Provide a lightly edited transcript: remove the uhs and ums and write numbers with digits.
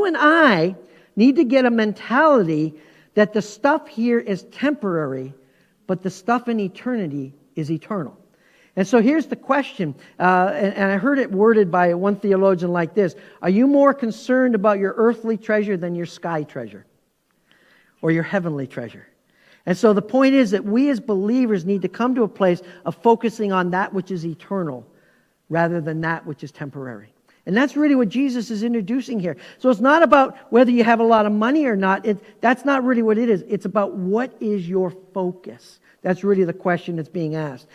and I need to get a mentality that the stuff here is temporary, but the stuff in eternity is eternal. And so here's the question, and I heard it worded by one theologian like this: are you more concerned about your earthly treasure than your sky treasure or your heavenly treasure? And so the point is that we as believers need to come to a place of focusing on that which is eternal rather than that which is temporary. And that's really what Jesus is introducing here. So it's not about whether you have a lot of money or not. That's not really what it is. It's about what is your focus. That's really the question that's being asked.